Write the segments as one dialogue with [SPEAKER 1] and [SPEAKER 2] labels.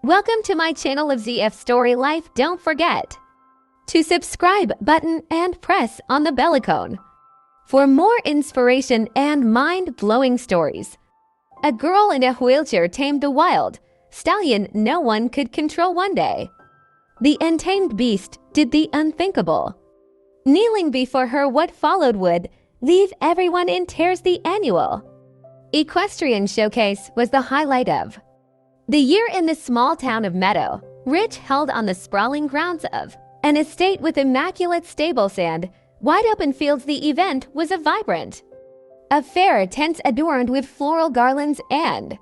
[SPEAKER 1] Welcome to my channel of ZF Story Life. Don't forget to subscribe button and press on the bell icon for more inspiration and mind-blowing stories. A girl in a wheelchair tamed a wild stallion no one could control one day. The untamed beast did the unthinkable. Kneeling before her, what followed would leave everyone in tears. The annual Equestrian showcase was the highlight of the year in the small town of Meadow Ridge, held on the sprawling grounds of an estate with immaculate stables and wide open fields. The event was a vibrant affair. Tents adorned with floral garlands and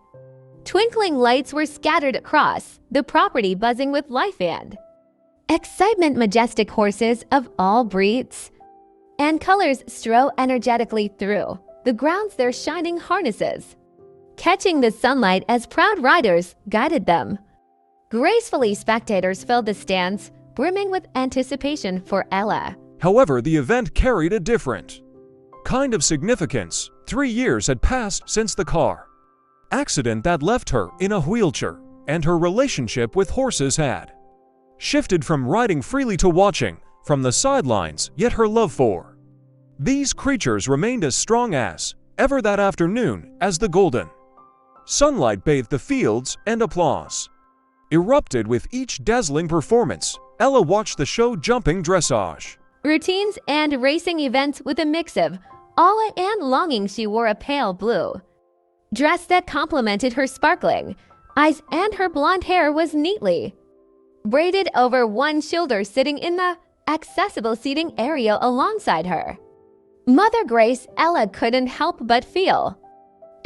[SPEAKER 1] twinkling lights were scattered across the property, buzzing with life and excitement. Majestic horses of all breeds and colors strode energetically through the grounds, their shining harnesses catching the sunlight as proud riders guided them gracefully. Spectators filled the stands, brimming with anticipation for Ella.
[SPEAKER 2] However, the event carried a different kind of significance. 3 years had passed since the car accident that left her in a wheelchair, and her relationship with horses had shifted from riding freely to watching from the sidelines. Yet her love for these creatures remained as strong as ever. That afternoon, as the golden sunlight bathed the fields and applause erupted with each dazzling performance, Ella watched the show jumping, dressage
[SPEAKER 1] routines, and racing events with a mix of awe and longing. She wore a pale blue dress that complemented her sparkling eyes, and her blonde hair was neatly braided over one shoulder. Sitting in the accessible seating area alongside her Mother Grace, Ella couldn't help but feel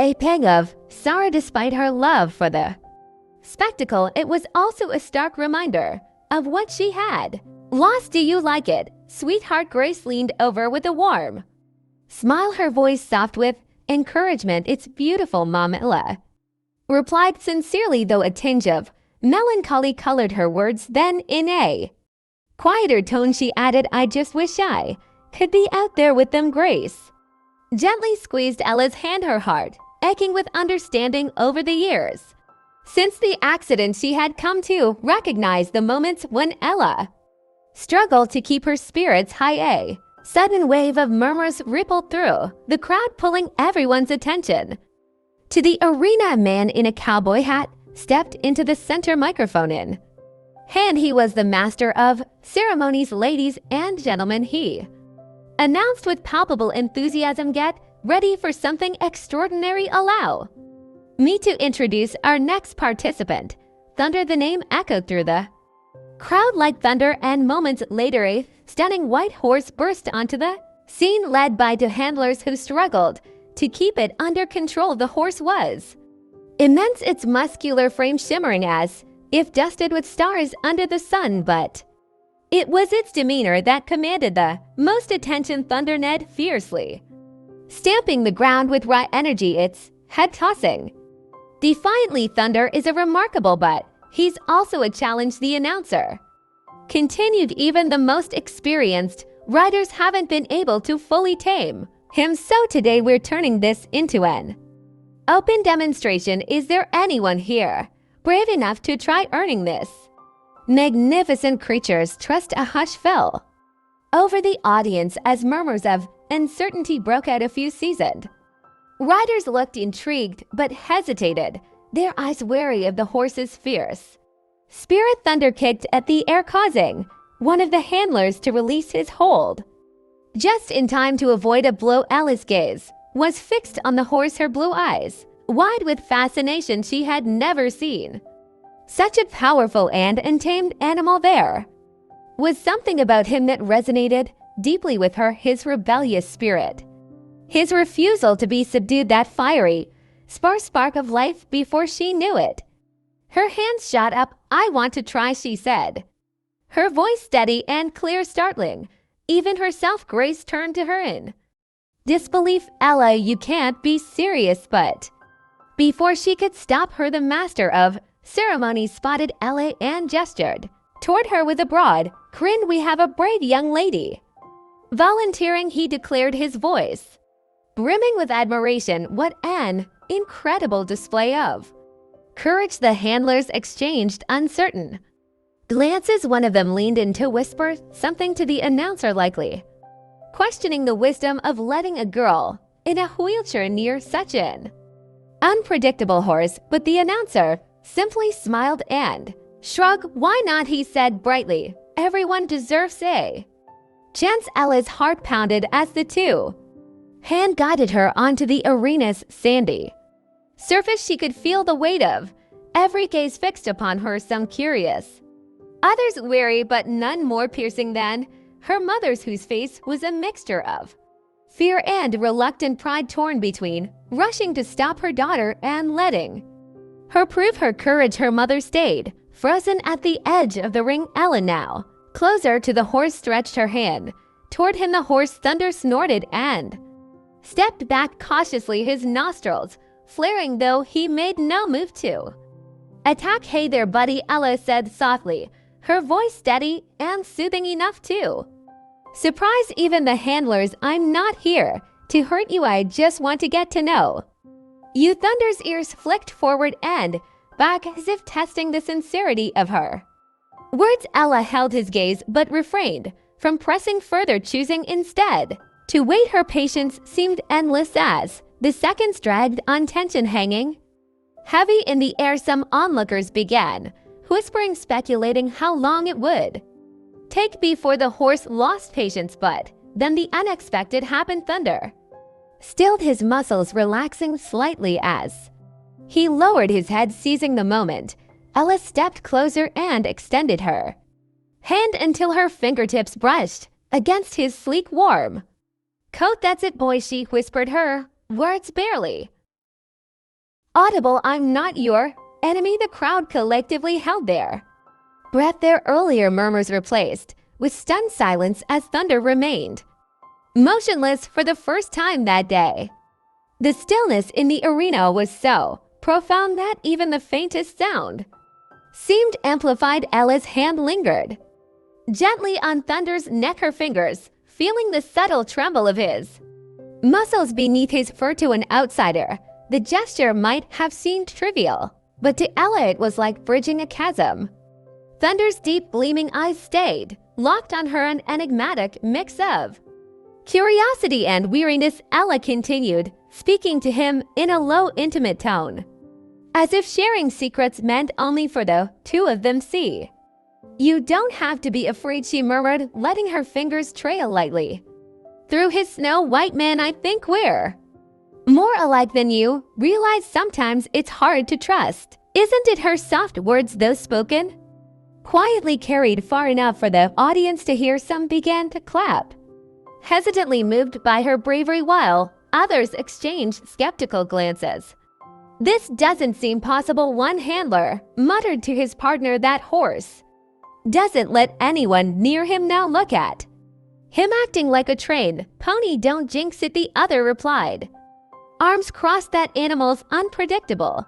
[SPEAKER 1] a pang of sorrow. Despite her love for the spectacle, it was also a stark reminder of what she had lost. Do you like it, sweetheart? Grace leaned over with a warm smile, her voice soft with encouragement. It's beautiful, Mom. Ella replied sincerely, though a tinge of melancholy colored her words. Then, in a quieter tone, she added, I just wish I could be out there with them. Grace gently squeezed Ella's hand, her heart aching with understanding. Over the years since the accident, she had come to recognize the moments when Ella struggled to keep her spirits high. A sudden wave of murmurs rippled through the crowd, pulling everyone's attention to the arena. A man in a cowboy hat stepped into the center, microphone in hand. He was the master of ceremonies. Ladies and gentlemen, he announced with palpable enthusiasm, get ready for something extraordinary. Allow me to introduce our next participant. Thunder, the name echoed through the crowd like thunder, and moments later a stunning white horse burst onto the scene, led by two handlers who struggled to keep it under control. The horse was immense, its muscular frame shimmering as if dusted with stars under the sun, but it was its demeanor that commanded the most attention. Thunder neighed fiercely, stamping the ground with raw energy, its head tossing defiantly. Thunder is a remarkable, but he's also a challenge, the announcer continued. Even the most experienced riders haven't been able to fully tame him, so today we're turning this into an open demonstration. Is there anyone here brave enough to try earning this magnificent creature's trust? A hush fell over the audience as murmurs of uncertainty broke out. A few seasoned riders looked intrigued but hesitated, their eyes wary of the horse's fierce spirit. Thunder kicked at the air, causing one of the handlers to release his hold just in time to avoid a blow. Ella's gaze was fixed on the horse, her blue eyes wide with fascination. She had never seen such a powerful and untamed animal. There was something about him that resonated deeply with her, his rebellious spirit, his refusal to be subdued, that fiery spark of life. Before she knew it, her hands shot up. I want to try, she said, her voice steady and clear, startling even herself. Grace turned to her in disbelief. Ella, you can't be serious. But before she could stop her, the master of ceremonies spotted Ella and gestured toward her with a broad grin. We have a brave young lady volunteering, he declared, his voice brimming with admiration. What an incredible display of Courage the handlers exchanged uncertain. Glances, one of them leaned in to whisper something to the announcer, likely questioning the wisdom of letting a girl in a wheelchair near such an unpredictable horse, but the announcer simply smiled and shrugged. Why not, he said brightly. Everyone deserves a chance. Ella's heart pounded as the two hand guided her onto the arena's sandy surface. She could feel the weight of every gaze fixed upon her, some curious, others wary, but none more piercing than her mother's, whose face was a mixture of fear and reluctant pride, torn between rushing to stop her daughter and letting her prove her courage. Her mother stayed frozen at the edge of the ring. Ella, now closer to the horse, stretched her hand toward him. The horse, Thunder, snorted and stepped back cautiously, his nostrils flaring, though he made no move to attack. Hey there, buddy, Ella said softly, her voice steady and soothing enough to surprise even the handlers. I'm not here to hurt you, I just want to get to know you. Thunder's ears flicked forward and back as if testing the sincerity of her words. Ella held his gaze but refrained from pressing further, choosing instead to wait. Her patience seemed endless as the seconds dragged on, tension hanging heavy in the air. Some onlookers began whispering, speculating how long it would take before the horse lost patience, but then the unexpected happened. Thunder stilled, his muscles relaxing slightly as he lowered his head, seizing the moment. Ella stepped closer and extended her hand until her fingertips brushed against his sleek, warm coat. That's it, boy, she whispered, her words barely audible. I'm not your enemy. The crowd collectively held their breath, their earlier murmurs replaced with stunned silence as Thunder remained motionless for the first time that day. The stillness in the arena was so profound that even the faintest sound seemed amplified. Ella's hand lingered gently on Thunder's neck, her fingers feeling the subtle tremble of his muscles beneath his fur. To an outsider, the gesture might have seemed trivial, but to Ella it was like bridging a chasm. Thunder's deep gleaming eyes stayed locked on her, an enigmatic mix of curiosity and weariness. Ella continued, speaking to him in a low, intimate tone, as if sharing secrets meant only for the two of them. See, you don't have to be afraid, she murmured, letting her fingers trail lightly through his snow-white man. I think we're more alike than you realize. Sometimes it's hard to trust, isn't it? Her soft words, though spoken quietly, carried far enough for the audience to hear. Some began to clap, hesitantly moved by her bravery, while others exchanged skeptical glances. This doesn't seem possible, one handler muttered to his partner. That horse doesn't let anyone near him now. Look at him acting like a trained pony. Don't jinx it, the other replied, arms crossed. That animal's unpredictable.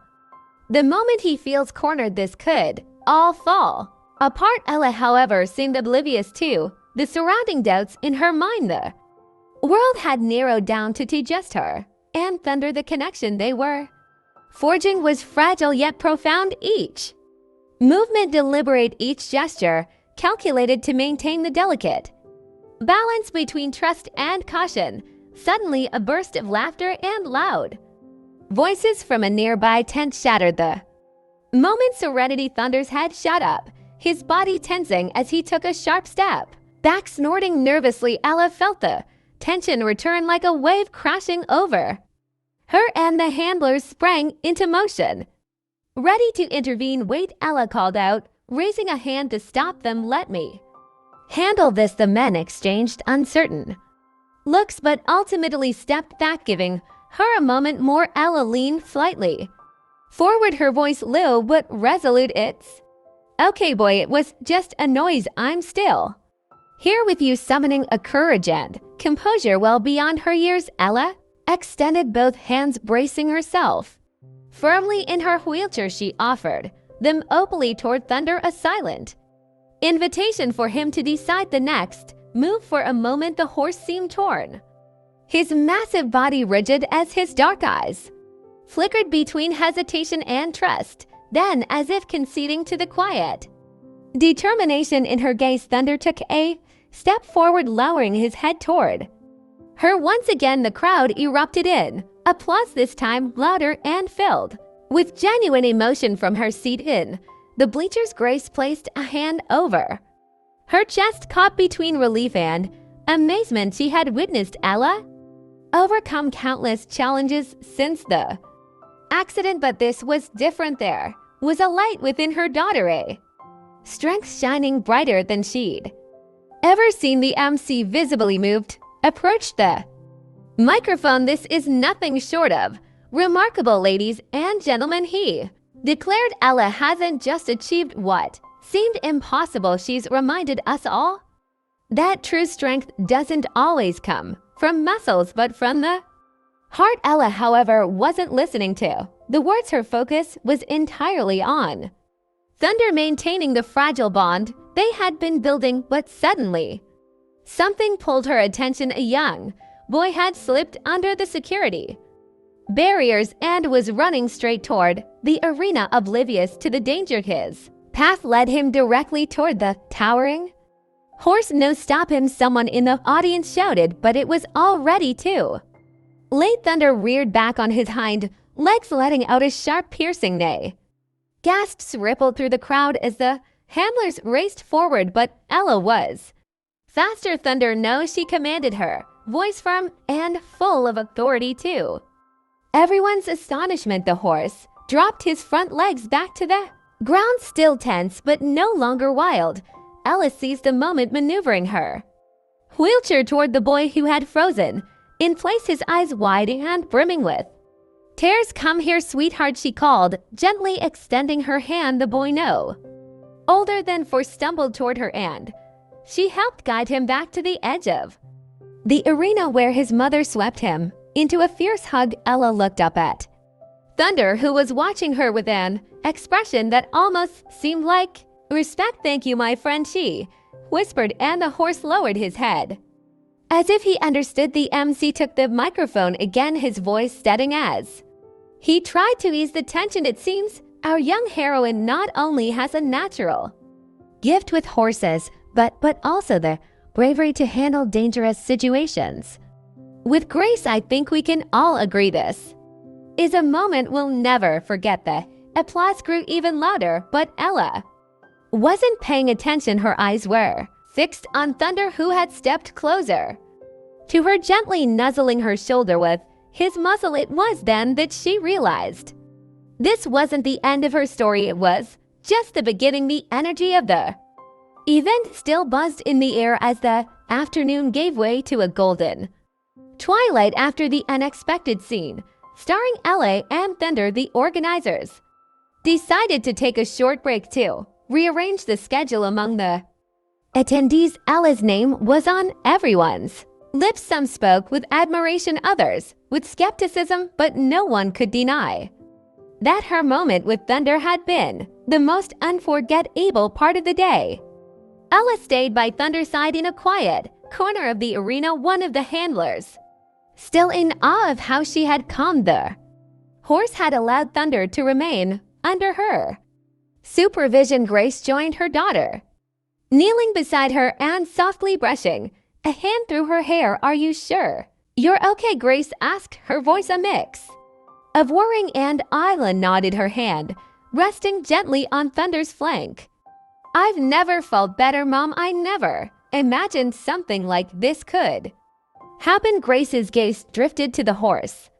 [SPEAKER 1] The moment he feels cornered, this could all fall apart. Ella, however, seemed oblivious to the surrounding doubts in her mind. The world had narrowed down to just her and Thunder. The connection they were forging was fragile yet profound. Each movement deliberate, each gesture calculated to maintain the delicate balance between trust and caution. Suddenly, a burst of laughter and loud voices from a nearby tent shattered the moment. Serenity, Thunder's head shot up, his body tensing as he took a sharp step back, snorting nervously. Ella felt the tension return like a wave crashing over her, and the handlers sprang into motion, ready to intervene. Wait, Ella called out, raising a hand to stop them. Let me handle this. The men exchanged uncertain looks but ultimately stepped back, giving her a moment more. Ella leaned slightly forward, her voice low but resolute. It's okay, boy, it was just a noise. I'm still here with you, summoning a courage and composure well beyond her years. Ella extended both hands, bracing herself firmly in her wheelchair. She offered them opally toward Thunder, a silent invitation for him to decide the next move. For a moment the horse seemed torn, his massive body rigid as his dark eyes flickered between hesitation and trust. then as if conceding to the quiet. Determination in her gaze, Thunder took a step forward, lowering his head toward her. Once again, the crowd erupted in applause, this time louder and filled with genuine emotion. From her seat in the bleachers, Grace placed a hand over her chest, caught between relief and amazement. She had witnessed Ella overcome countless challenges since the accident, but this was different. There was a light within her daughter, a strength shining brighter than she'd ever seen. The MC visibly moved, approached the microphone. "This is nothing short of remarkable, ladies and gentlemen," he declared. "Ella hasn't just achieved what seemed impossible, she's reminded us all that true strength doesn't always come from muscles but from the heart." Ella, however, wasn't listening to the words. Her focus was entirely on Thunder, maintaining the fragile bond they had been building. But suddenly, something pulled her attention. A young boy had slipped under the security barriers and was running straight toward the arena, oblivious to the danger. His path led him directly toward the towering horse. "No, stop him!" someone in the audience shouted, but it was already too late. Thunder reared back on his hind legs, letting out a sharp, piercing neigh. Gasps rippled through the crowd as the handlers raced forward, but Ella was faster. "Thunder, no!" she commanded, her voice firm and full of authority. To everyone's astonishment, the horse dropped his front legs back to the ground, still tense but no longer wild. Ella seized the moment, maneuvering her wheelchair toward the boy, who had frozen in place, his eyes wide and brimming with tears. "Come here, sweetheart," she called, gently extending her hand. The boy, no older than 4, stumbled toward her, and she helped guide him back to the edge of the arena, where his mother swept him into a fierce hug. Ella looked up at Thunder, who was watching her with an expression that almost seemed like respect. "Thank you, my friend," she whispered, and the horse lowered his head as if he understood. The MC took the microphone again, his voice steadying as he tried to ease the tension. "It seems our young heroine not only has a natural gift with horses, but also the bravery to handle dangerous situations with grace. I think we can all agree this is a moment we'll never forget." The applause grew even louder, but Ella wasn't paying attention. Her eyes were fixed on Thunder, who had stepped closer to her, gently nuzzling her shoulder with his muzzle. It was then that she realized this wasn't the end of her story. It was just the beginning. The energy of the event still buzzed in the air as the afternoon gave way to a golden twilight. After the unexpected scene starring Ella and Thunder, the organizers decided to take a short break to rearrange the schedule among the attendees. Ella's name was on everyone's lips. Some spoke with admiration, others with skepticism, but no one could deny that her moment with Thunder had been the most unforgettable part of the day. Ella stayed by Thunder's side in a quiet corner of the arena, one of the handlers still in awe of how she had calmed the horse, had allowed Thunder to remain under her supervision. Grace joined her daughter, kneeling beside her and softly brushing a hand through her hair. "Are you sure you're okay?" Grace asked, her voice a mix of worrying and Ella nodded, her hand resting gently on Thunder's flank. "I've never felt better, Mom. I never imagined something like this could happen." Grace's gaze drifted to the horse.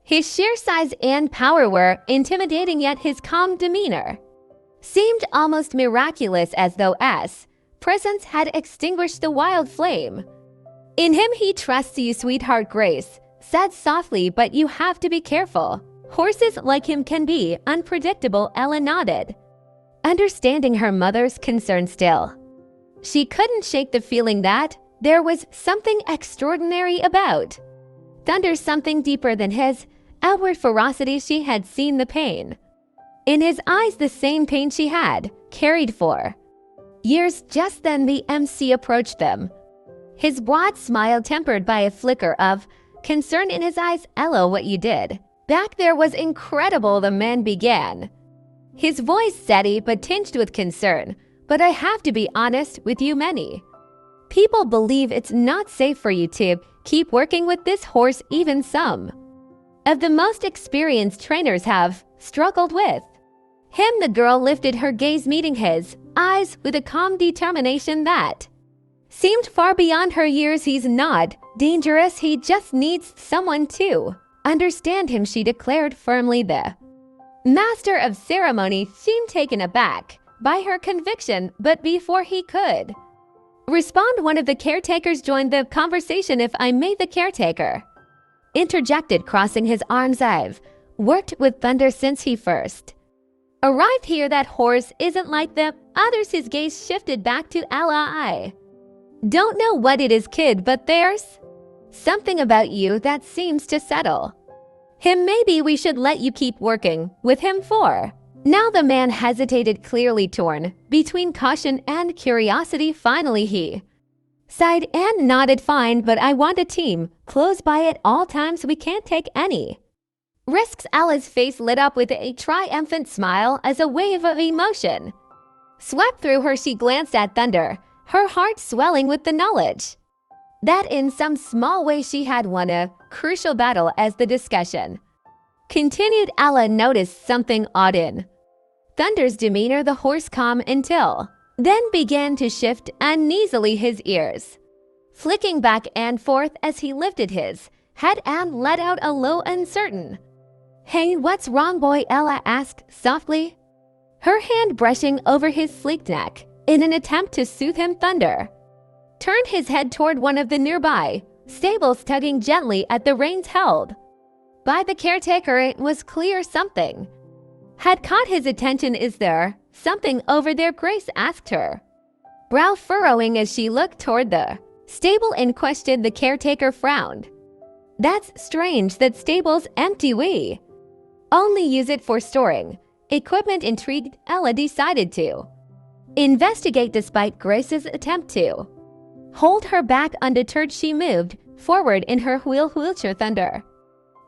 [SPEAKER 1] His sheer size and power were intimidating, yet his calm demeanor seemed almost miraculous, as though S presence had extinguished the wild flame in him. "He trusts you, sweetheart," Grace said softly, "but you have to be careful. Horses like him can be unpredictable." Ella nodded, understanding her mother's concern. Still, she couldn't shake the feeling that there was something extraordinary about Thunder, something deeper than his outward ferocity. She had seen the pain in his eyes, the same pain she had carried for years. Just then the MC approached them, his broad smile tempered by a flicker of concern in his eyes. "Ella, what you did back there was incredible," the man began. His voice steady but tinged with concern. But I have to be honest with you many. People believe it's not safe for you to keep working with this horse, even some of the most experienced trainers have struggled with him. The girl lifted her gaze, meeting his eyes with a calm determination that seemed far beyond her years. He's not dangerous, he just needs someone to understand him, she declared firmly. The master of ceremony seemed taken aback by her conviction, but before he could respond, one of the caretakers joined the conversation. If I may, the caretaker interjected, crossing his arms. I've worked with Thunder since he first arrived here. That horse isn't like the others. His gaze shifted back to Ella. I don't know what it is, kid, but there's something about you that seems to settle him. Maybe we should let you keep working with him for now. The man hesitated, clearly torn between caution and curiosity. Finally he sighed and nodded. Fine, but I want a team close by at all times. We can't take any risks. Ella's face lit up with a triumphant smile as a wave of emotion swept through her. She glanced at Thunder, her heart swelling with the knowledge that in some small way she had won a crucial battle. As the discussion continued, Ella noticed something odd in Thunder's demeanor. The horse, calm until then, began to shift uneasily, his ears flicking back and forth as he lifted his head and let out a low, uncertain "Hey, what's wrong, boy?" Ella asked softly, her hand brushing over his sleek neck in an attempt to soothe him. Thunder turned his head toward one of the nearby stables, tugging gently at the reins held by the caretaker. It was clear something had caught his attention. Is there something over there? Grace asked her, brow furrowing as she looked toward the stable in question. The caretaker frowned. That's strange, that stable's empty. We only use it for storing equipment. Intrigued, Ella decided to investigate. Despite Grace's attempt to hold her back, undeterred she moved forward in her wheelchair. Thunder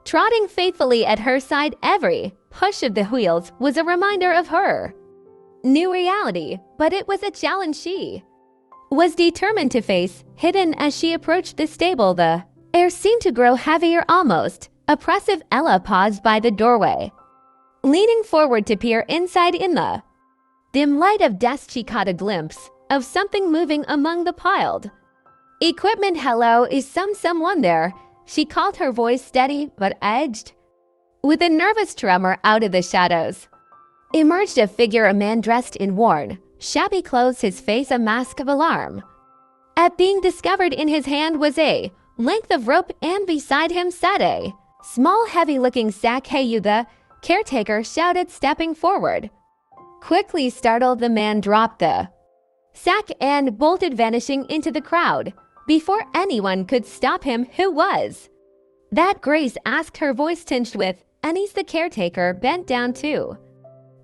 [SPEAKER 1] trotting faithfully at her side. Every push of the wheels was a reminder of her new reality, but it was a challenge she was determined to face. Hidden as she approached the stable, the air seemed to grow heavier, almost oppressive. Ella paused by the doorway, leaning forward to peer inside. In the dim light of dusk, she caught a glimpse of something moving among the piled equipment. Hello, is someone there? She called, her voice steady but edged with a nervous tremor. Out of the shadows emerged a figure, a man dressed in worn, shabby clothes, his face a mask of alarm at being discovered. In his hand was a length of rope, and beside him sat a small, heavy-looking sack. Hey, you, the caretaker shouted, stepping forward. Quickly startled, the man dropped the sack and bolted, vanishing into the crowd before anyone could stop him. Who was that? Grace asked, her voice tinged with unease. The caretaker bent down to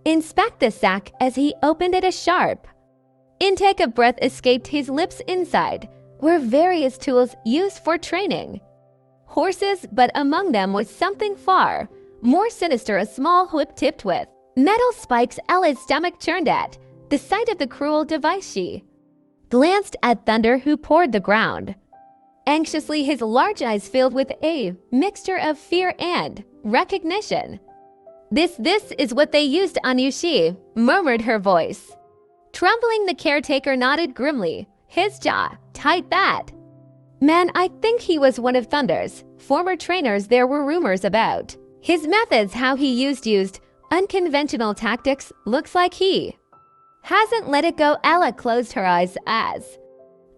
[SPEAKER 1] inspect the sack. As he opened it, a sharp intake of breath escaped his lips. Inside were various tools used for training horses, but among them was something far more sinister, a small whip tipped with metal spikes. Ella's stomach churned at the sight of the cruel device. She glanced at Thunder, who poured the ground anxiously, his large eyes filled with a mixture of fear and recognition. This is what they used on you, she murmured, her voice trembling. The caretaker nodded grimly, his jaw tight. That man, I think he was one of Thunder's former trainers. There were rumors about his methods, how he used unconventional tactics. Looks like he hasn't let it go. Ella closed her eyes as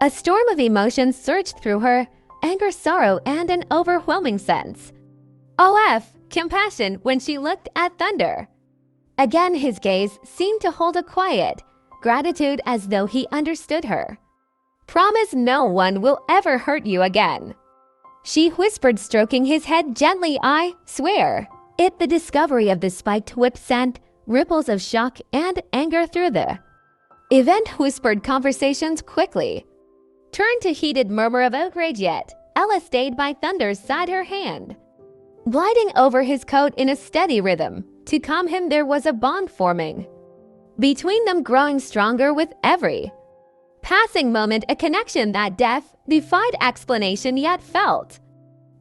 [SPEAKER 1] a storm of emotions surged through her, anger, sorrow, and an overwhelming sense of compassion when she looked at Thunder. Again, his gaze seemed to hold a quiet gratitude, as though he understood her. Promise no one will ever hurt you again, she whispered, stroking his head gently. I swear it. The discovery of the spiked whip sent ripples of shock and anger through the event. Whispered conversations quickly turned to heated murmur of outrage. Yet Ella stayed by Thunder's side, her hand gliding over his coat in a steady rhythm. To calm him, there was a bond forming between them, growing stronger with every passing moment, a connection that death defied explanation yet felt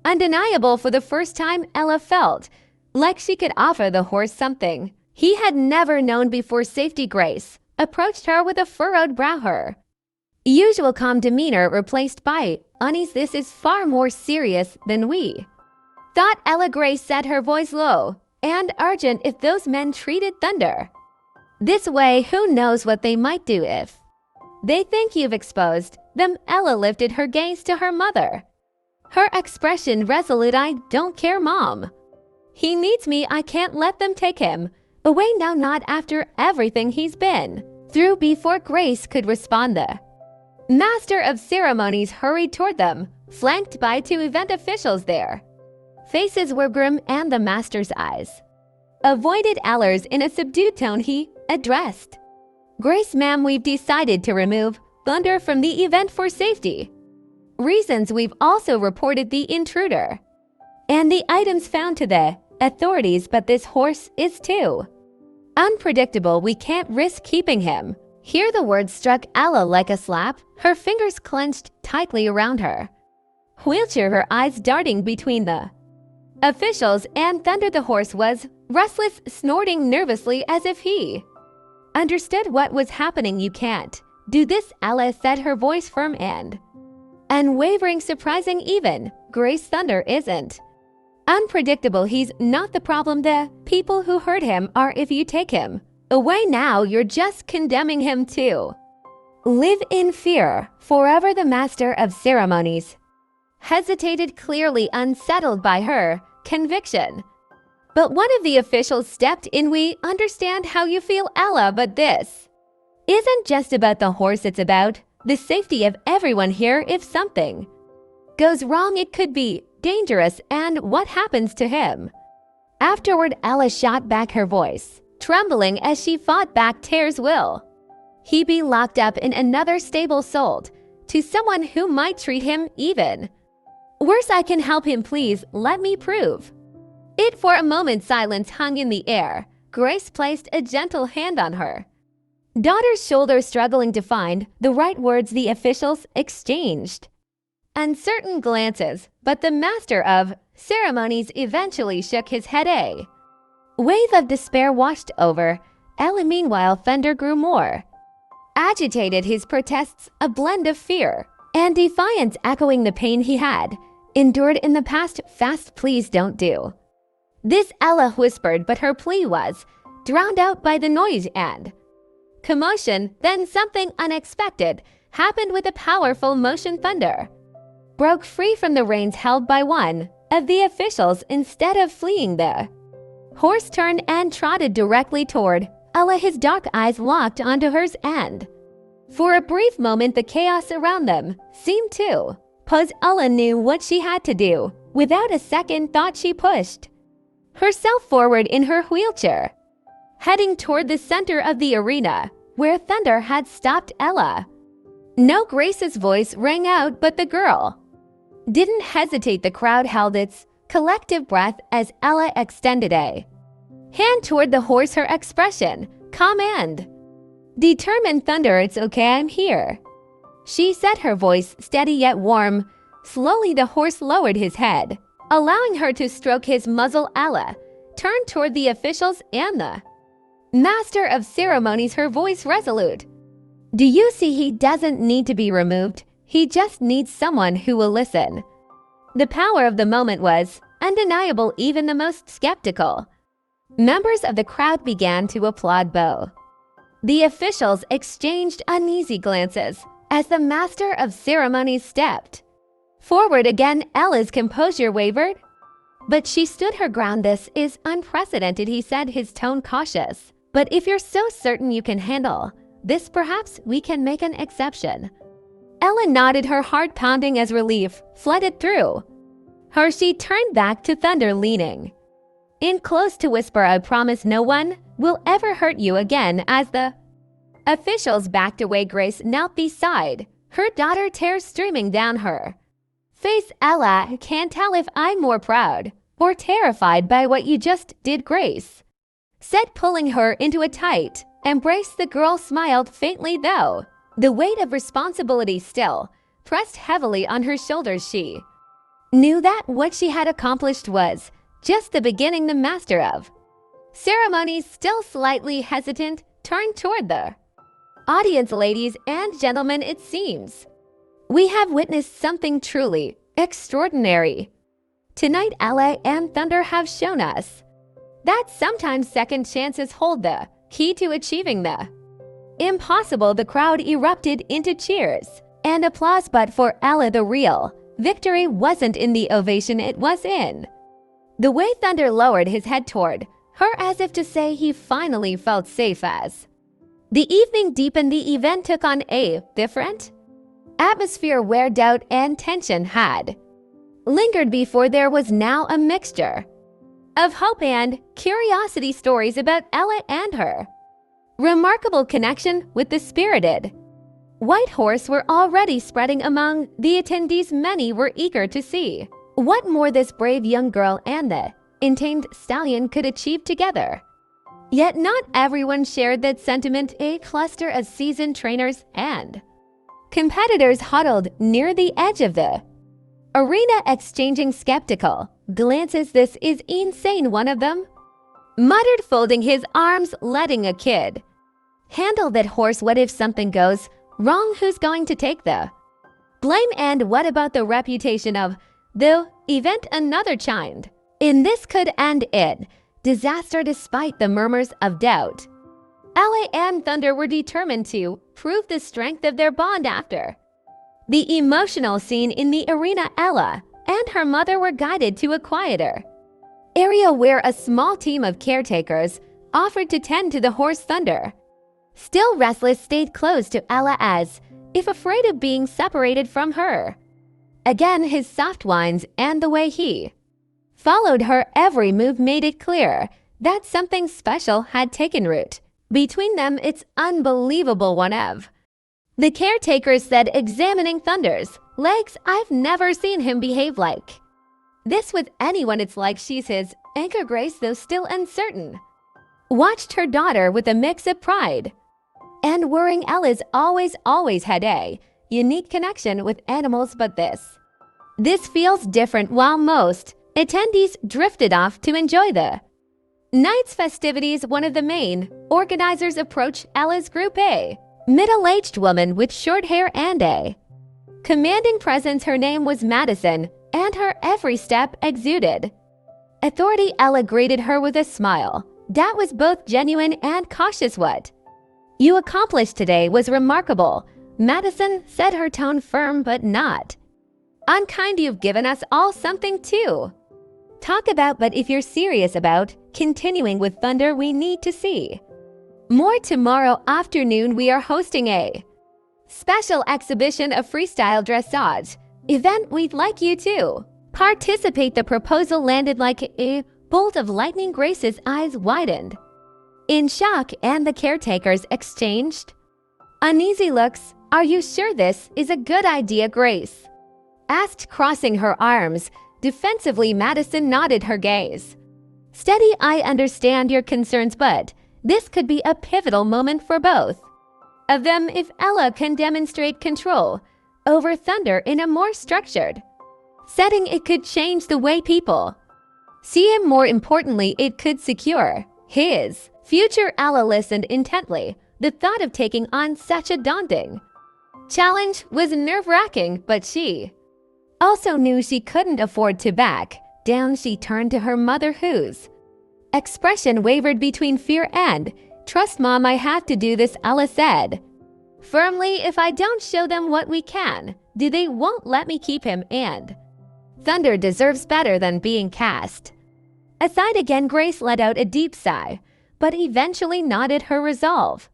[SPEAKER 1] undeniable. For the first time, Ella felt like she could offer the horse something he had never known before. Safety. Grace approached her with a furrowed brow, her usual calm demeanor replaced by unease. This is far more serious than we thought, Ella. Grace said, her voice low and urgent. If those men treated Thunder this way, who knows what they might do if they think you've exposed them. Ella lifted her gaze to her mother, her expression resolute. I don't care, Mom. He needs me. I can't let them take him away now, not after everything he's been through. Before Grace could respond, the Master of Ceremonies hurried toward them, flanked by 2 event officials. Their faces were grim, and the Master's eyes avoided Ella's. In a subdued tone, he addressed Grace. Ma'am, we've decided to remove Thunder from the event for safety reasons. We've also reported the intruder and the items found to the authorities, but this horse is too unpredictable. We can't risk keeping him. Here the words struck Ella like a slap, her fingers clenched tightly around her wheelchair, her eyes darting between the officials and Thunder. The horse was restless, snorting nervously as if he understood what was happening. You can't do this, Ella said, her voice firm and unwavering. Surprising even. Grace, Thunder isn't unpredictable. He's not the problem. The people who hurt him are. If you take him away now, you're just condemning him to live in fear forever. The Master of Ceremonies hesitated, clearly unsettled by her conviction. But one of the officials stepped in. We understand how you feel, Ella, but this isn't just about the horse. It's about the safety of everyone here. If something goes wrong, it could be dangerous. And what happens to him afterward? Ella shot back, her voice trembling as she fought back tears. Will he be locked up in another stable, sold to someone who might treat him even worse? I can help him. Please let me prove it. For a moment, silence hung in the air. Grace placed a gentle hand on her daughter's shoulder, struggling to find the right words. The officials exchanged uncertain glances, but the Master of Ceremonies eventually shook his head. A wave of despair washed over Ella. Meanwhile, Thunder grew more agitated, his protests a blend of fear and defiance, echoing the pain he had endured in the past. Fast, please don't do this, Ella whispered, but her plea was drowned out by the noise and commotion. Then something unexpected happened. With a powerful motion, Thunder broke free from the reins held by one of the officials. Instead of fleeing, the horse turned and trotted directly toward Ella, his dark eyes locked onto hers, and for a brief moment the chaos around them seemed to pause. Ella knew what she had to do. Without a second thought, she pushed herself forward in her wheelchair, heading toward the center of the arena where Thunder had stopped Ella. No, Grace's voice rang out, but the girl didn't hesitate. The crowd held its collective breath as Ella extended a hand toward the horse, her expression calm and determined. Thunder, it's okay, I'm here, she said, her voice steady yet warm. Slowly the horse lowered his head, allowing her to stroke his muzzle. Ella turned toward the officials and the Master of Ceremonies, her voice resolute. Do you see, he doesn't need to be removed. He just needs someone who will listen. The power of the moment was undeniable. Even the most skeptical members of the crowd began to applaud Bo. The officials exchanged uneasy glances as the Master of Ceremonies stepped forward again. Ella's composure wavered, but she stood her ground. This is unprecedented, he said, his tone cautious. But if you're so certain you can handle this, perhaps we can make an exception. Ella nodded, her heart pounding as relief flooded through her. She turned back to Thunder, leaning in close to whisper, I promise no one will ever hurt you again. As the officials backed away, Grace knelt beside her daughter, tears streaming down her face. Ella, can't tell if I'm more proud or terrified by what you just did, Grace. said, pulling her into a tight embrace. The girl smiled faintly, though the weight of responsibility still pressed heavily on her shoulders. She knew that what she had accomplished was just the beginning. The master of ceremonies, still slightly hesitant, turned toward the audience. Ladies and gentlemen, it seems we have witnessed something truly extraordinary. Tonight, Ella and Thunder have shown us that sometimes second chances hold the key to achieving the impossible. The crowd erupted into cheers and applause, but for Ella, the real victory wasn't in the ovation, it was in the way Thunder lowered his head toward her, as if to say he finally felt safe. As the evening deepened, the event took on a different atmosphere where doubt and tension had lingered before. There was now a mixture of hope and curiosity. Stories about Ella and her remarkable connection with the spirited white horse were already spreading among the attendees. Many were eager to see what more this brave young girl and the untamed stallion could achieve together. Yet not everyone shared that sentiment. A cluster of seasoned trainers and competitors huddled near the edge of the arena, exchanging skeptical glances. "This is insane," one of them muttered, folding his arms. "Letting a kid handle that horse? What if something goes wrong? Who's going to take the blame? And what about the reputation of the event?" Another chimed in. "This could end in disaster." Despite the murmurs of doubt, Ella and Thunder were determined to prove the strength of their bond. After the emotional scene in the arena, Ella and her mother were guided to a quieter area where a small team of caretakers offered to tend to the horse. Thunder, still restless, stayed close to Ella as if afraid of being separated from her. Again, his soft whines and the way he followed her every move made it clear that something special had taken root between them. "It's unbelievable," one of the caretakers said, examining Thunder's legs. "I've never seen him behave like this with anyone. It's like she's his anchor." Grace, though still uncertain, watched her daughter with a mix of pride and worrying. Ella's always had a unique connection with animals, but this feels different. While most attendees drifted off to enjoy the night's festivities, one of the main organizers approached Ella's group, a middle-aged woman with short hair and a commanding presence. Her name was Madison, and her every step exuded authority. Ella greeted her with a smile that was both genuine and cautious. "What you accomplished today was remarkable," Madison said, her tone firm but not unkind. "You've given us all something to talk about, but if you're serious about continuing with Thunder, we need to see more. Tomorrow afternoon, we are hosting a special exhibition of freestyle dressage event. We'd like you to participate." The proposal landed like a bolt of lightning. Grace's eyes widened in shock, and the caretakers exchanged uneasy looks. "Are you sure this is a good idea?" Grace asked, crossing her arms defensively. Madison nodded, her gaze steady. "I understand your concerns, but this could be a pivotal moment for both of them. If Ella can demonstrate control over Thunder in a more structured setting, it could change the way people see him. More importantly, it could secure his future." Ella listened intently. The thought of taking on such a daunting challenge was nerve-wracking, but she also knew she couldn't afford to back down. She turned to her mother, whose expression wavered between fear and trust. "Mom, I have to do this," Ella said firmly. "If I don't show them what we can do, they won't let me keep him, and Thunder deserves better than being cast aside." Again, Grace let out a deep sigh, but eventually nodded, her resolve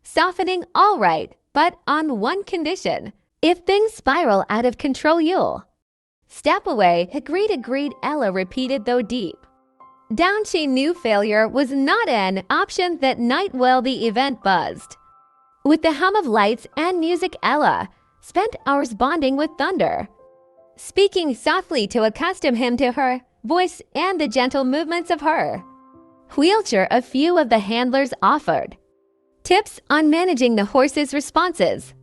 [SPEAKER 1] softening. "All right, but on one condition. If things spiral out of control, you'll step away." Agreed, Ella repeated, though deep down she knew failure was not an option that night. While the event buzzed with the hum of lights and music, Ella spent hours bonding with Thunder, speaking softly to accustom him to her voice and the gentle movements of her wheelchair a few of the handlers offered. Tips on managing the horse's responses.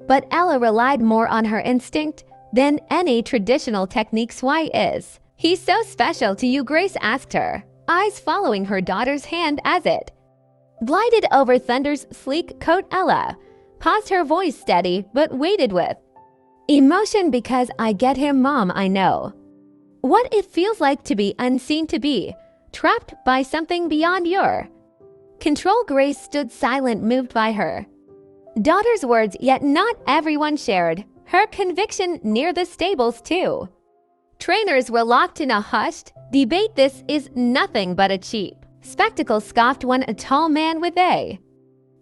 [SPEAKER 1] But Ella relied more on her instinct than any traditional techniques. Why is he so special to you? Grace asked her, eyes following her daughter's hand as it glided over Thunder's sleek coat. Ella paused, her voice steady but weighted with emotion. Because I get him, Mom. I know what it feels like to be unseen, to be trapped by something beyond your control. Grace stood silent, moved by her daughter's words, yet not everyone shared her conviction. Near the stables, too, trainers were locked in a hushed debate. This is nothing but a cheap spectacle, scoffed one, a tall man with a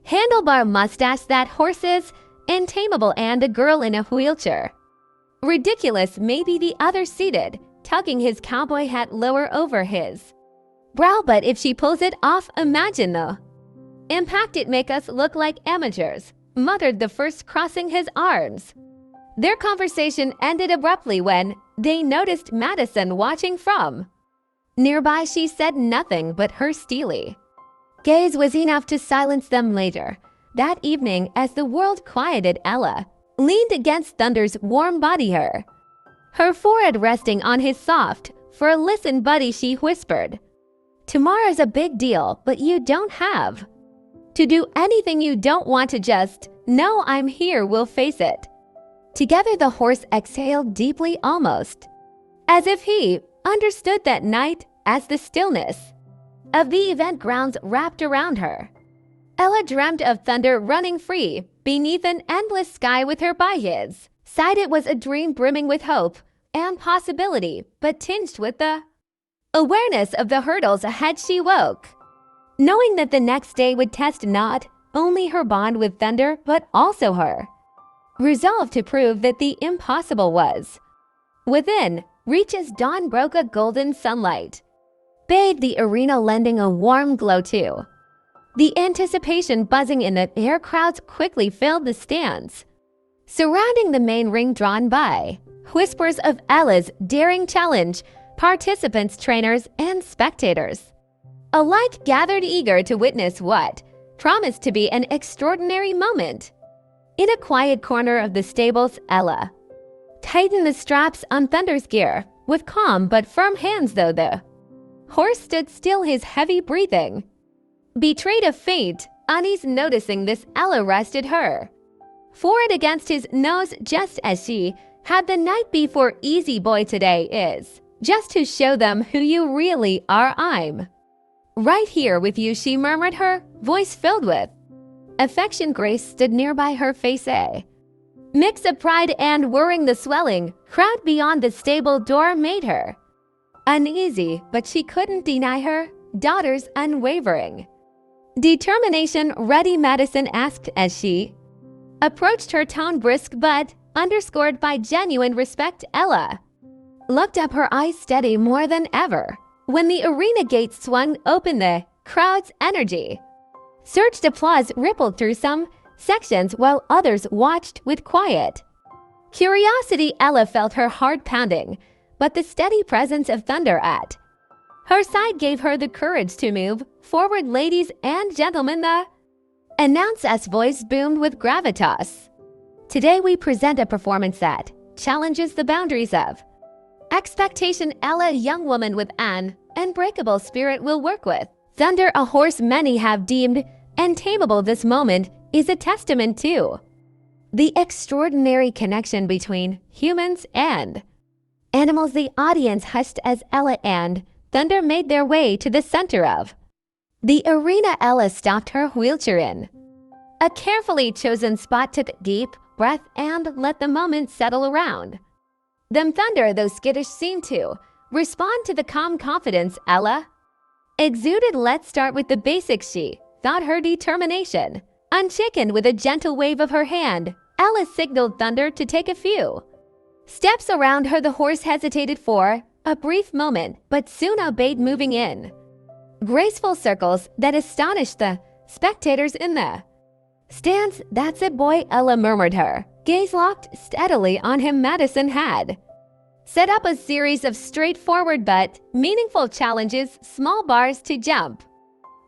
[SPEAKER 1] handlebar mustache. That horse is untamable, and a girl in a wheelchair ridiculous. Maybe the other seated, tugging his cowboy hat lower over his brow. But if she pulls it off, imagine the impact it make us look like amateurs, muttered the first, crossing his arms. Their conversation ended abruptly when they noticed Madison watching from nearby. She said nothing, but her steely gaze was enough to silence them. Later that evening, as the world quieted, Ella leaned against Thunder's warm body, her forehead resting on his soft fur. Listen, buddy, she whispered. Tomorrow's a big deal, but you don't have to do anything you don't want to. Just know I'm here. We'll face it together. The horse exhaled deeply, almost as if he understood that night. As the stillness of the event grounds wrapped around her, Ella dreamt of Thunder running free beneath an endless sky with her by his side. It was a dream brimming with hope and possibility, but tinged with the awareness of the hurdles ahead. She woke knowing that the next day would test not only her bond with Thunder, but also her resolve to prove that the impossible was within reach. As dawn broke, a golden sunlight bathed the arena, lending a warm glow to the anticipation buzzing in the air. Crowds quickly filled the stands surrounding the main ring, drawn by whispers of Ella's daring challenge. Participants, trainers, and spectators alike gathered, eager to witness what promised to be an extraordinary moment. In a quiet corner of the stables, Ella tightened the straps on Thunder's gear with calm but firm hands. Though the horse stood still, his heavy breathing betrayed a faint unease. Noticing this, Ella rested her forehead against his nose, just as she had the night before. Easy, boy, today is just to show them who you really are. I'm right here with you, she murmured, her voice filled with affection. Grace stood nearby, her face a mix of pride and worrying. The swelling crowd beyond the stable door made her uneasy, but she couldn't deny her daughter's unwavering determination. Ready, Madison asked as she approached, her tone brisk but underscored by genuine respect. Ella looked up, her eyes steady more than ever. When the arena gates swung open, the crowd's energy surged. Applause rippled through some sections while others watched with quiet curiosity. Ella felt her heart pounding, but the steady presence of Thunder at her side gave her the courage to move forward. Ladies and gentlemen, the announcer's voice boomed with gravitas. Today we present a performance that challenges the boundaries of expectation. Ella, a young woman with an unbreakable spirit, will work with Thunder, a horse many have deemed untamable. This moment is a testament to the extraordinary connection between humans and animals. The audience hushed as Ella and Thunder made their way to the center of the arena. Ella stopped her wheelchair in a carefully chosen spot, took a deep breath, and let the moment settle around them. Thunder, though skittish, seemed to respond to the calm confidence Ella exuded. Let's start with the basics, she thought, her determination unshaken. With a gentle wave of her hand, Ella signaled Thunder to take a few steps around her. The horse hesitated for a brief moment, but soon obeyed, moving in graceful circles that astonished the spectators in the stands. That's it, boy, Ella murmured, her gaze locked steadily on him. Madison had set up a series of straightforward but meaningful challenges, small bars to jump.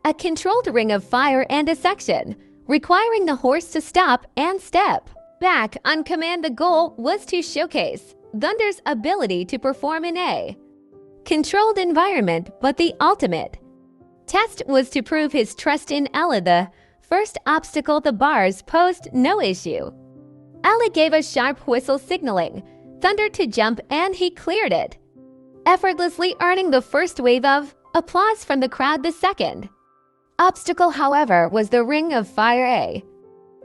[SPEAKER 1] A controlled ring of fire and a section, requiring the horse to stop and step back on command. The goal was to showcase Thunder's ability to perform in a controlled environment, but the ultimate test was to prove his trust in Ella. The first obstacle, the bars, posed no issue. Ella gave a sharp whistle signaling Thunder to jump, and he cleared it, effortlessly earning the first wave of applause from the crowd. The second obstacle, however, was the Ring of Fire, a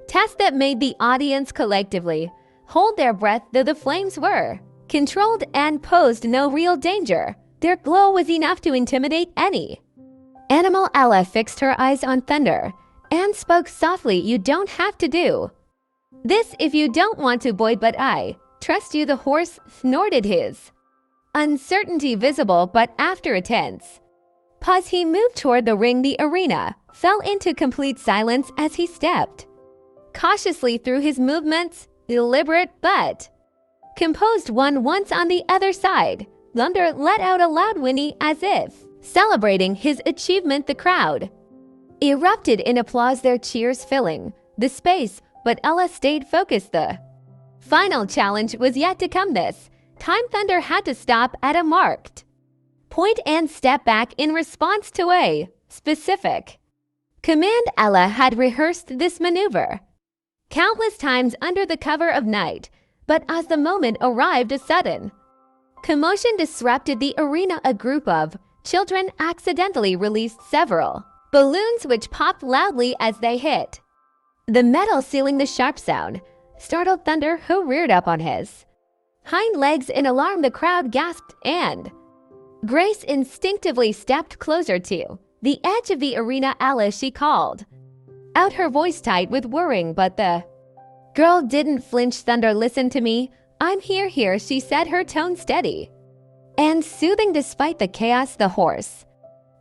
[SPEAKER 1] test that made the audience collectively hold their breath. Though the flames were controlled and posed no real danger, their glow was enough to intimidate any animal. Ella fixed her eyes on Thunder and spoke softly, "You don't have to do this if you don't want to, boy, but I trust you." The horse snorted, his uncertainty visible, but after a tense pause he moved toward the ring. The arena fell into complete silence as he stepped cautiously through his movements, deliberate but composed one. Once on the other side, Thunder let out a loud whinny as if celebrating his achievement. The crowd erupted in applause, their cheers filling the space, but Ella stayed focused. The final challenge was yet to come. This time Thunder had to stop at a marked point and step back in response to a specific command. Ella had rehearsed this maneuver countless times under the cover of night, but as the moment arrived, a sudden commotion disrupted the arena. A group of children accidentally released several balloons which popped loudly as they hit the metal ceiling. The sharp sound startled Thunder, who reared up on his hind legs in alarm. The crowd gasped, and Grace instinctively stepped closer to the edge of the arena. "Ella," she called out, her voice tight with worrying, but the girl didn't flinch. "Thunder, listen to me. I'm here," she said, her tone steady and soothing despite the chaos. The horse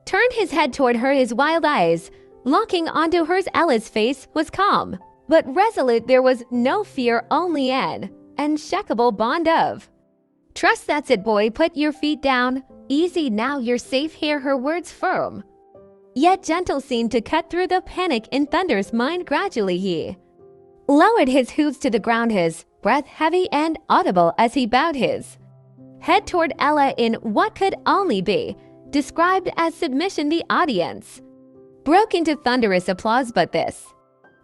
[SPEAKER 1] turned his head toward her, his wild eyes locking onto hers. Ella's face was calm but resolute. There was no fear, only an unshakable bond of trust. "That's it, boy. Put your feet down. Easy now, you're safe here." Her words, firm yet gentle, seemed to cut through the panic in Thunder's mind. Gradually he lowered his hooves to the ground, his breath heavy and audible as he bowed his head toward Ella in what could only be described as submission. The audience broke into thunderous applause, but this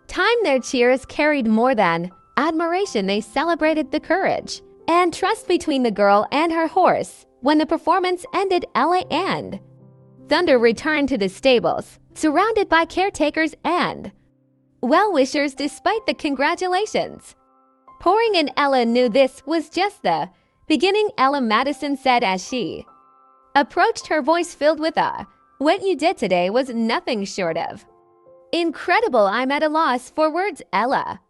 [SPEAKER 1] time their cheers carried more than admiration. They celebrated the courage and trust between the girl and her horse. When the performance ended, Ella and Thunder returned to the stables, surrounded by caretakers and well-wishers. Despite the congratulations pouring in, Ella knew this was just the beginning. "Ella," Madison said as she approached, her voice filled with awe, "what you did today was nothing short of incredible. I'm at a loss for words." Ella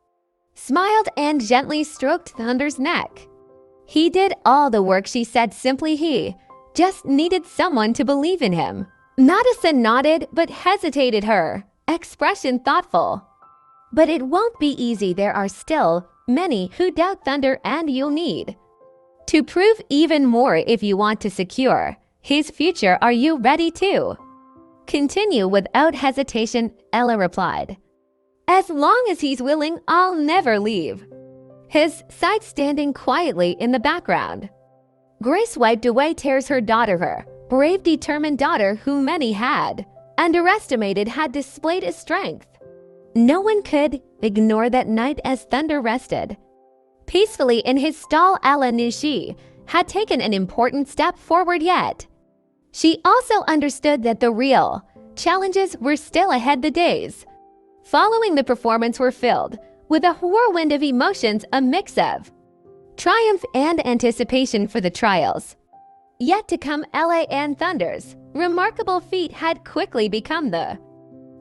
[SPEAKER 1] smiled and gently stroked Thunder's neck. "He did all the work," she said simply. "He just needed someone to believe in him." Madison nodded but hesitated, her expression thoughtful. "But it won't be easy. There are still many who doubt Thunder, and you'll need to prove even more if you want to secure his future. Are you ready to continue?" Without hesitation, Ella replied, "As long as he's willing, I'll never leave his side." Standing quietly in the background, Grace wiped away tears. Her daughter, her brave, determined daughter whom many had underestimated, had displayed a strength no one could ignore that night. As Thunder rested peacefully in his stall, Ella knew she had taken an important step forward, yet she also understood that the real challenges were still ahead. The days following the performance were filled with a whirlwind of emotions, a mix of triumph and anticipation for the trials yet to come. Ella and Thunder's remarkable feat had quickly become the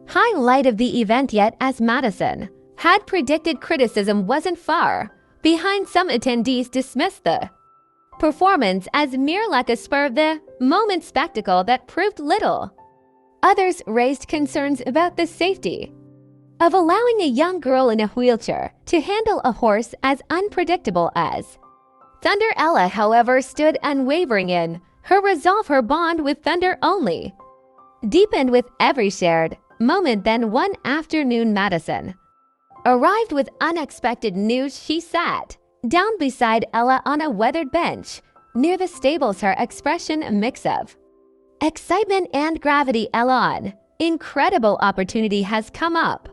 [SPEAKER 1] highlight of the event, yet as Madison had predicted, criticism wasn't far behind. Some attendees dismissed the performance as mere like a spur of the moment spectacle that proved little. Others raised concerns about the safety of allowing a young girl in a wheelchair to handle a horse as unpredictable as Thunder Ella, however, stood unwavering in her resolve, her bond with Thunder only deepened with every shared moment. Then one afternoon Madison arrived with unexpected news. She sat down beside Ella on a weathered bench near the stables, her expression a mix of excitement and gravity. Ella, an incredible opportunity has come up.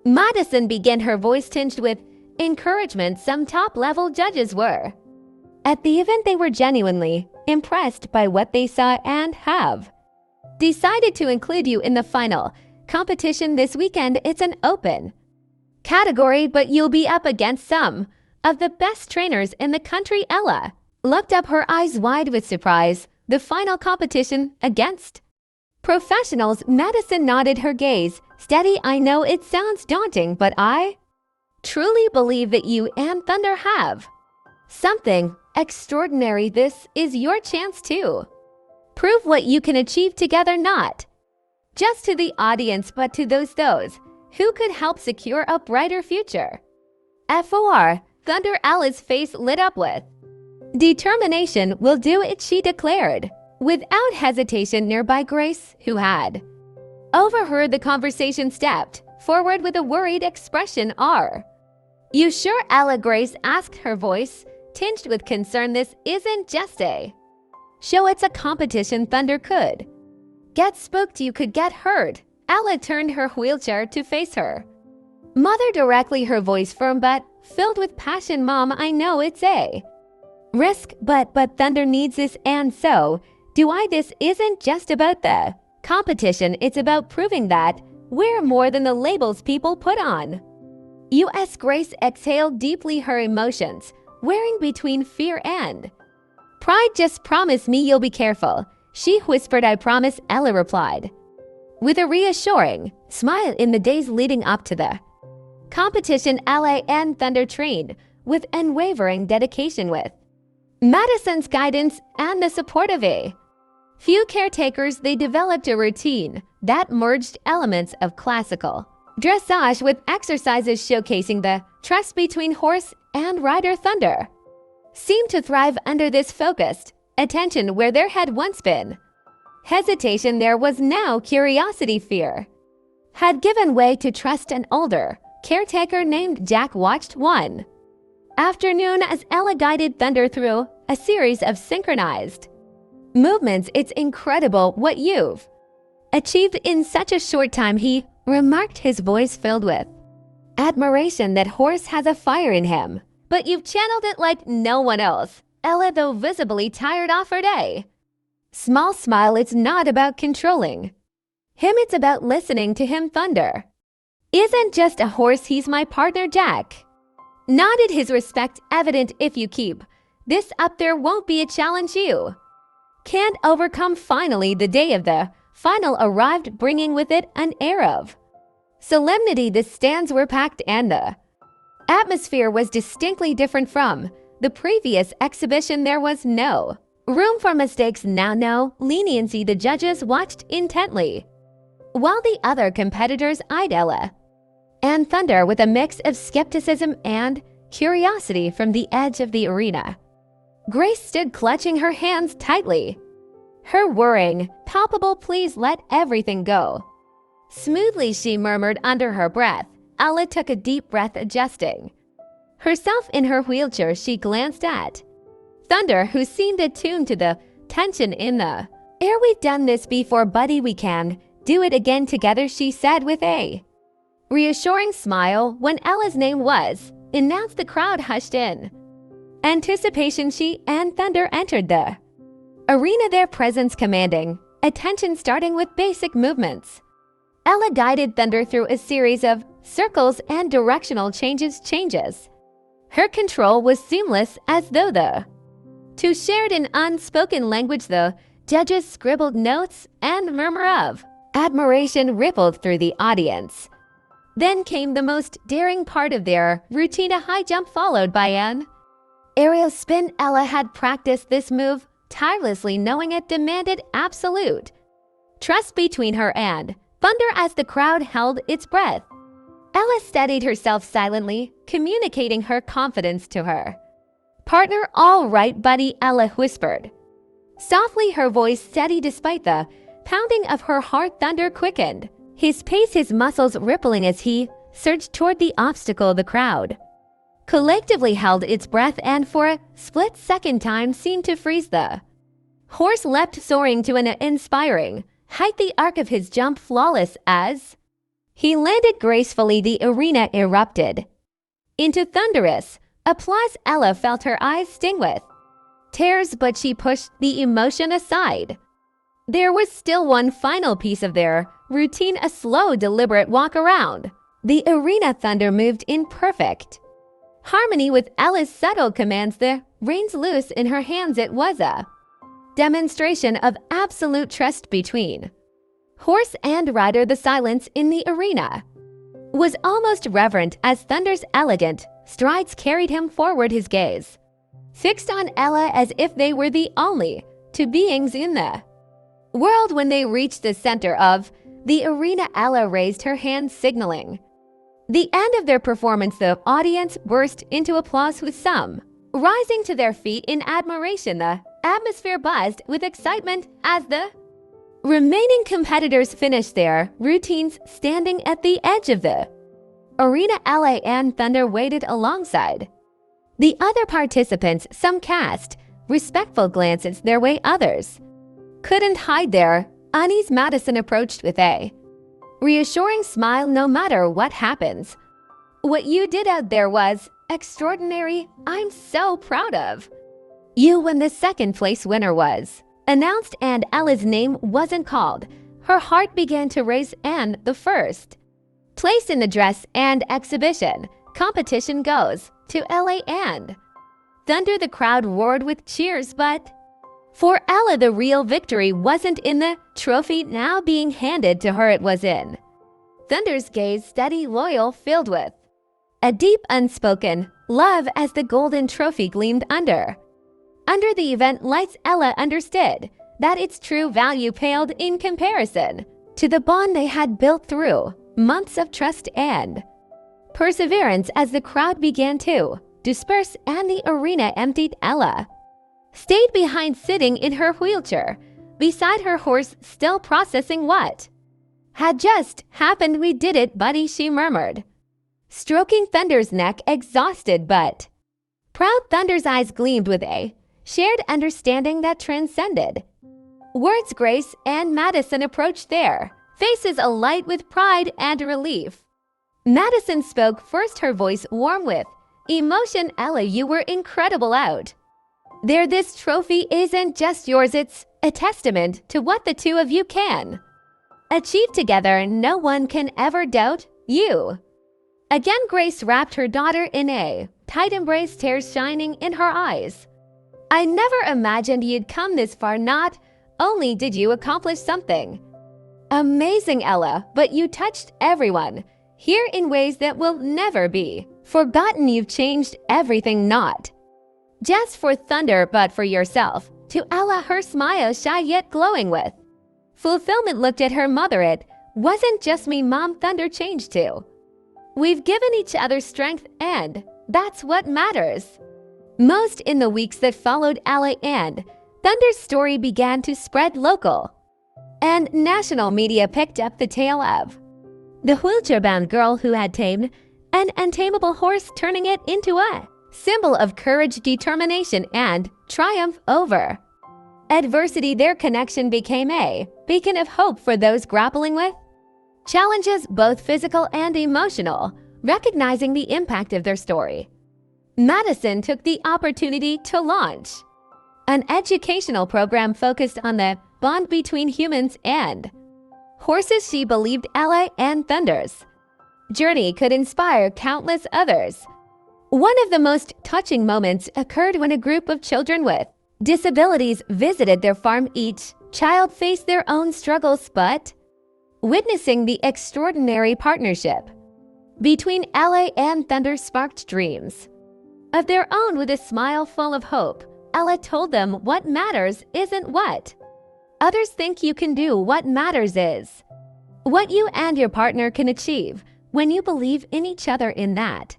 [SPEAKER 1] Madison began, her voice tinged with encouragement. Some top-level judges were at the event. They were genuinely impressed by what they saw and have decided to include you in the final competition this weekend. It's an open category, but you'll be up against some of the best trainers in the country. Ella looked up, her eyes wide with surprise. The final competition against professionals? Madison nodded, her gaze steady. I know it sounds daunting, but I truly believe that you and Thunder have something extraordinary. This is your chance to prove what you can achieve together, not just to the audience, but to those who could help secure a brighter future. FOR, Thunder Ella's face lit up with determination. Will do it, she declared without hesitation. Nearby Grace, who had overheard the conversation, stepped forward with a worried expression. Are you sure, Ella? Grace asked, her voice tinged with concern. This isn't just a show, it's a competition. Thunder could get spooked, you could get hurt. Ella turned her wheelchair to face her mother directly, her voice firm but filled with passion. Mom, I know it's a risk, but Thunder needs this, and so do I. This isn't just about the competition, it's about proving that we're more than the labels people put on us. Grace exhaled deeply, her emotions wearing between fear and pride. Just promise me you'll be careful, she whispered. I promise, Ella replied with a reassuring smile. In the days leading up to the competition, Ella and Thunder trained with unwavering dedication, with Madison's guidance and the support of a few caretakers. They developed a routine that merged elements of classical dressage with exercises showcasing the trust between horse and rider. Thunder seemed to thrive under this focused attention. Where there had once been hesitation, there was now curiosity. Fear had given way to trust. An older caretaker named Jack watched one afternoon as Ella guided Thunder through a series of synchronized movements. It's incredible what you've achieved in such a short time, he remarked, his voice filled with admiration. That horse has a fire in him, but you've channeled it like no one else. Ella, though visibly tired off her day, small smile. It's not about controlling him, it's about listening to him. Thunder isn't just a horse, he's my partner. Jack nodded, his respect evident. If you keep this up, there won't be a challenge you can't overcome. Finally, the day of the final arrived, bringing with it an air of solemnity. The stands were packed and the atmosphere was distinctly different from the previous exhibition. There was no room for mistakes, now no leniency. The judges watched intently while the other competitors eyed Ella and Thunder with a mix of skepticism and curiosity from the edge of the arena. Grace stood clutching her hands tightly, her worrying palpable. Please let everything go smoothly, she murmured under her breath. Ella took a deep breath, adjusting herself in her wheelchair. She glanced at Thunder, who seemed attuned to the tension in the air. We've done this before, buddy, we can do it again together, she said with a reassuring smile. When Ella's name was announced, the crowd hushed in anticipation. She and Thunder entered the arena, their presence commanding attention. Starting with basic movements, Ella guided Thunder through a series of circles and directional changes. Her control was seamless, as though the two shared an unspoken language. The judges scribbled notes, and murmur of admiration rippled through the audience. Then came the most daring part of their routine, a high jump followed by an aerial spin. Ella had practiced this move tirelessly, knowing it demanded absolute trust between her and Thunder. As the crowd held its breath, Ella steadied herself silently, communicating her confidence to her Partner, all right, buddy, Ella whispered. Softly, her voice steady despite the pounding of her heart. Thunder quickened, his pace, his muscles rippling as he surged toward the obstacle. The crowd collectively held its breath and for a split-second time seemed to freeze. The horse leapt, soaring to an inspiring height, the arc of his jump flawless as he landed gracefully. The arena erupted into thunderous applause. Ella felt her eyes sting with tears, but she pushed the emotion aside. There was still one final piece of their routine, a slow, deliberate walk around the arena. Thunder moved in perfect harmony with Ella's subtle commands, the reins loose in her hands. It was a demonstration of absolute trust between horse and rider. The silence in the arena was almost reverent as Thunder's elegant strides carried him forward, his gaze fixed on Ella as if they were the only two beings in the world. When they reached the center of the arena, Ella raised her hand, signaling the end of their performance. The audience burst into applause, with some rising to their feet in admiration. The atmosphere buzzed with excitement as the remaining competitors finished their routines, standing at the edge of the arena. Ella and Thunder waited alongside the other participants. Some cast respectful glances their way, others couldn't hide their unease. Madison approached with a reassuring smile. No matter what happens, what you did out there was extraordinary. I'm so proud of you. When the second place winner was announced and Ella's name wasn't called, her heart began to race. And the first place in the dress and exhibition competition goes to Ella and Thunder. The crowd roared with cheers, but for Ella, the real victory wasn't in the trophy now being handed to her. It was in Thunder's gaze, steady, loyal, filled with a deep, unspoken love as the golden trophy gleamed under the event lights. Ella understood that its true value paled in comparison to the bond they had built through months of trust and perseverance. As the crowd began to disperse and the arena emptied, Ella stayed behind, sitting in her wheelchair beside her horse, still processing what had just happened. We did it, buddy, she murmured, stroking Thunder's neck. Exhausted but proud, Thunder's eyes gleamed with a shared understanding that transcended words. Grace and Madison approached, their faces alight with pride and relief. Madison spoke first, her voice warm with emotion. Ella, you were incredible out there. This trophy isn't just yours, it's a testament to what the two of you can achieve together. No one can ever doubt you. Again, Grace wrapped her daughter in a tight embrace, tears shining in her eyes. I never imagined you'd come this far. Not only did you accomplish something amazing, Ella, but you touched everyone here in ways that will never be forgotten. You've changed everything, not just for Thunder, but for yourself. To Ella, her smile shy yet glowing with fulfillment, looked at her mother. It wasn't just me, Mom. Thunder changed too. We've given each other strength, and that's what matters most. In the weeks that followed, Ella and Thunder's story began to spread. Local and national media picked up the tale of the wheelchair-bound girl who had tamed an untamable horse, turning it into a symbol of courage, determination, and triumph over adversity. Their connection became a beacon of hope for those grappling with challenges, both physical and emotional. Recognizing the impact of their story, Madison took the opportunity to launch an educational program focused on the bond between humans and horses. She believed Ella and Thunder's journey could inspire countless others. One of the most touching moments occurred when a group of children with disabilities visited their farm. Each child faced their own struggles, but witnessing the extraordinary partnership between Ella and Thunder sparked dreams of their own. With a smile full of hope, Ella told them, what matters isn't what others think you can do. What matters is what you and your partner can achieve when you believe in each other. In that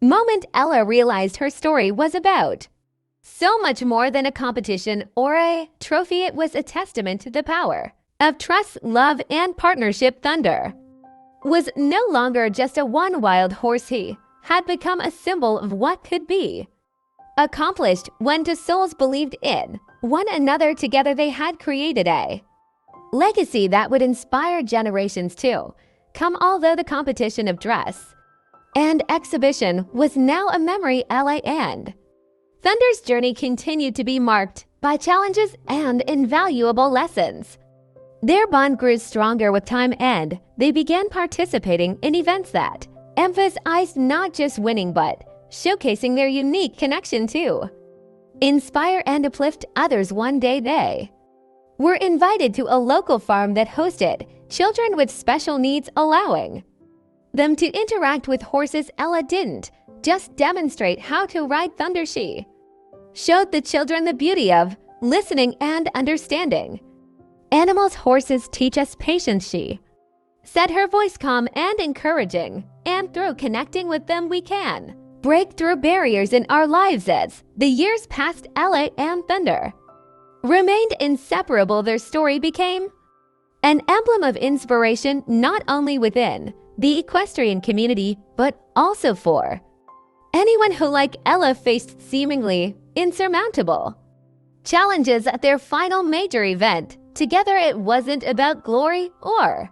[SPEAKER 1] moment, Ella realized her story was about So much more than a competition or a trophy, it was a testament to the power of trust, love, and partnership. Thunder was no longer just a one wild horse. He had become a symbol of what could be accomplished when two souls believed in one another. Together they had created a legacy that would inspire generations to come. Although the competition of dress and exhibition was now a memory, Ella and Thunder's journey continued to be marked by challenges and invaluable lessons. Their bond grew stronger with time, and they began participating in events that emphasized not just winning but showcasing their unique connection to inspire and uplift others. One day they were invited to a local farm that hosted children with special needs, allowing them to interact with horses. Ella didn't just demonstrate how to ride Thunder, she showed the children the beauty of listening and understanding animals. Horses teach us patience, she said, her voice calm and encouraging, and through connecting with them we can break through barriers in our lives. As the years passed, Ella and Thunder remained inseparable. Their story became an emblem of inspiration not only within the equestrian community but also for anyone who, like Ella, faced seemingly insurmountable challenges at their final major event. Together, it wasn't about glory or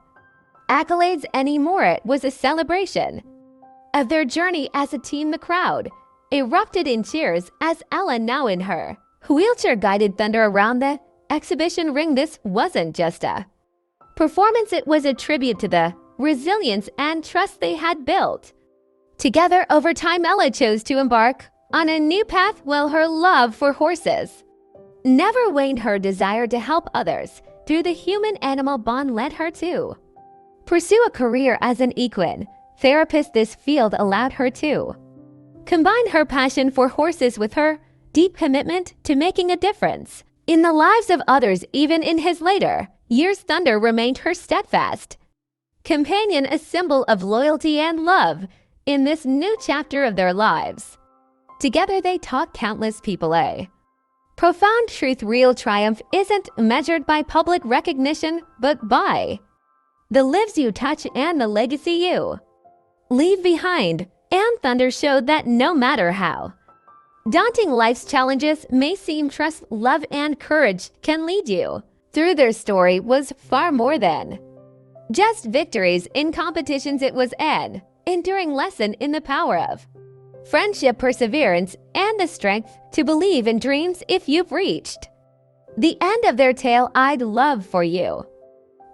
[SPEAKER 1] accolades anymore. It was a celebration of their journey as a team. The crowd erupted in cheers as Ella, now in her wheelchair, guided Thunder around the exhibition ring. This wasn't just a performance, it was a tribute to the resilience and trust they had built together over time. Ella chose to embark on a new path, while her love for horses never waned. Her desire to help others through the human-animal bond led her to pursue a career as an equine therapist. This field allowed her to combine her passion for horses with her deep commitment to making a difference in the lives of others. Even in his later years, Thunder remained her steadfast companion, a symbol of loyalty and love in this new chapter of their lives. Together they taught countless people a profound truth: real triumph isn't measured by public recognition but by the lives you touch and the legacy you leave behind. And Thunder showed that no matter how daunting life's challenges may seem, trust, love, and courage can lead you through. Their story was far more than just victories in competitions. It was an enduring lesson in the power of friendship, perseverance, and the strength to believe in dreams. If you've reached the end of their tale, I'd love for you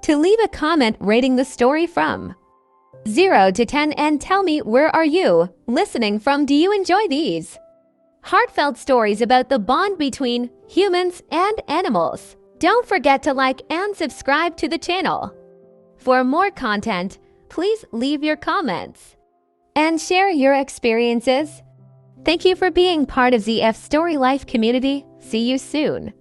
[SPEAKER 1] to leave a comment rating the story from 0 to 10 and tell me, where are you listening from? Do you enjoy these heartfelt stories about the bond between humans and animals? Don't forget to like and subscribe to the channel. For more content, please leave your comments and share your experiences. Thank you for being part of ZF Story Life community. See you soon.